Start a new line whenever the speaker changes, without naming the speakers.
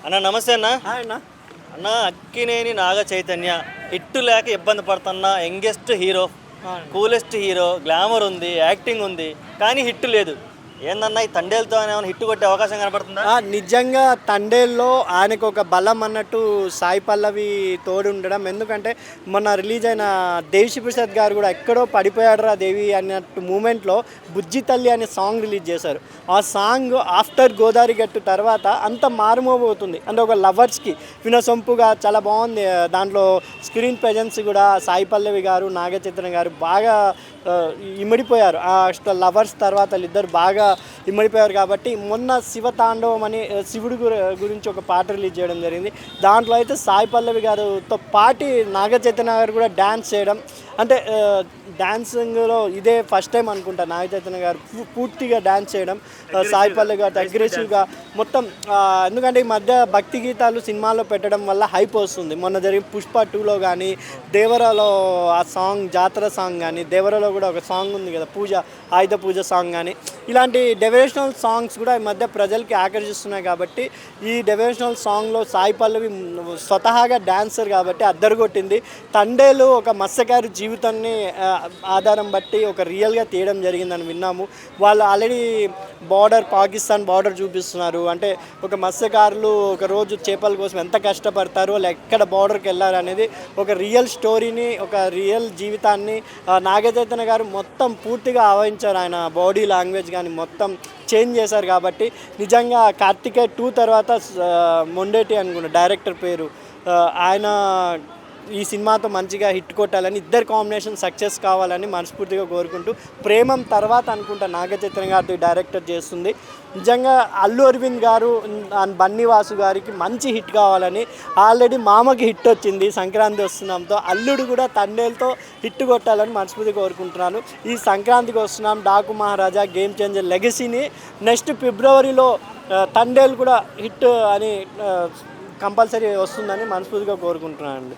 అన్న నమస్తే అన్న.
హాయ్ అన్న.
అన్న అక్కినేని నాగ చైతన్య హిట్ లేక ఇబ్బంది పడుతున్న youngest hero, coolest hero, glamour ఉంది, యాక్టింగ్ ఉంది, కానీ హిట్ లేదు. ఏందన్నా ఈ తండేలతో ఏమైనా హిట్ కొట్టే అవకాశం కనపడుతుందా?
నిజంగా తండేల్లో ఆయనకు ఒక బలం అన్నట్టు సాయి పల్లవి తోడు ఉండడం. ఎందుకంటే మొన్న రిలీజ్ అయిన దేవిశ్రీ ప్రసాద్ గారు కూడా ఎక్కడో పడిపోయాడురా దేవి అన్నట్టు మూమెంట్లో బుజ్జి తల్లి అనే సాంగ్ రిలీజ్ చేశారు. ఆ సాంగ్ ఆఫ్టర్ గోదావరి గట్టు తర్వాత అంత మారుమోగవుతుంది. అంటే ఒక లవర్స్కి వినసొంపుగా చాలా బాగుంది. దాంట్లో స్క్రీన్ ప్రెజెన్స్ కూడా సాయి పల్లవి గారు, నాగచైతన్య గారు బాగా ఇమిడిపోయారు. లవర్స్ తర్వాత వాళ్ళిద్దరు బాగా ఇమిడిపోయారు. కాబట్టి మొన్న శివతాండవం అని శివుడు గురించి ఒక పాట రిలీజ్ చేయడం జరిగింది. దాంట్లో అయితే సాయి పల్లవి గారితో పాటి నాగచైతన్య గారు కూడా డ్యాన్స్ చేయడం, అంటే డ్యాన్సింగ్లో ఇదే ఫస్ట్ టైం అనుకుంటా నాగచైతన్య గారు పూర్తిగా డ్యాన్స్ చేయడం. సాయి పల్లవి గారు అగ్రెసివ్గా మొత్తం, ఎందుకంటే ఈ మధ్య భక్తి గీతాలు సినిమాల్లో పెట్టడం వల్ల హైప్ వస్తుంది. మొన్న జరిగిన పుష్ప 2లో కానీ, దేవరాలో ఆ సాంగ్ జాతర సాంగ్ కానీ, దేవరాలో కూడా ఒక సాంగ్ ఉంది కదా పూజ, ఆయుధ పూజ సాంగ్ కానీ, ఇలాంటి డెవరేషనల్ సాంగ్స్ కూడా ఈ మధ్య ప్రజలకి ఆకర్షిస్తున్నాయి. కాబట్టి ఈ డెవరేషనల్ సాంగ్లో సాయి పల్లవి స్వతహాగా డాన్సర్ కాబట్టి అద్దరుగొట్టింది. తండేలు ఒక మత్స్యకారు జీవితాన్ని ఆధారం బట్టి ఒక రియల్గా తీయడం జరిగిందని విన్నాము. వాళ్ళు ఆల్రెడీ పాకిస్తాన్ బార్డర్ చూపిస్తున్నారు. అంటే ఒక మత్స్యకారులు ఒక రోజు చేపల కోసం ఎంత కష్టపడతారో, వాళ్ళు ఎక్కడ బార్డర్కి వెళ్ళారు అనేది ఒక రియల్ స్టోరీని, ఒక రియల్ జీవితాన్ని నాగచైతన్య గారు మొత్తం పూర్తిగా ఆవహించారు. ఆయన బాడీ లాంగ్వేజ్ కానీ మొత్తం చేంజ్ చేశారు. కాబట్టి నిజంగా కార్తికేయ 2 తర్వాత మొండేటి అనుకున్న డైరెక్టర్ పేరు, ఆయన ఈ సినిమాతో మంచిగా హిట్ కొట్టాలని, ఇద్దరు కాంబినేషన్ సక్సెస్ కావాలని మనస్ఫూర్తిగా కోరుకుంటూ, ప్రేమం తర్వాత అనుకుంటా నాగచైతన్య గారితో డైరెక్టర్ చేస్తుంది. నిజంగా అల్లు అరవింద్ గారు అండ్ బన్నీవాసు గారికి మంచి హిట్ కావాలని, ఆల్రెడీ మామకి హిట్ వచ్చింది సంక్రాంతి వస్తున్నాంతో, అల్లుడు కూడా తండేలతో హిట్ కొట్టాలని మనస్ఫూర్తిగా కోరుకుంటున్నాను. ఈ సంక్రాంతికి వస్తున్నాం, డాకు మహారాజా, గేమ్ చేంజర్ లెగసీని నెక్స్ట్ ఫిబ్రవరిలో తండేలు కూడా హిట్ అని కంపల్సరీ వస్తుందని మనస్ఫూర్తిగా కోరుకుంటున్నాను అండి.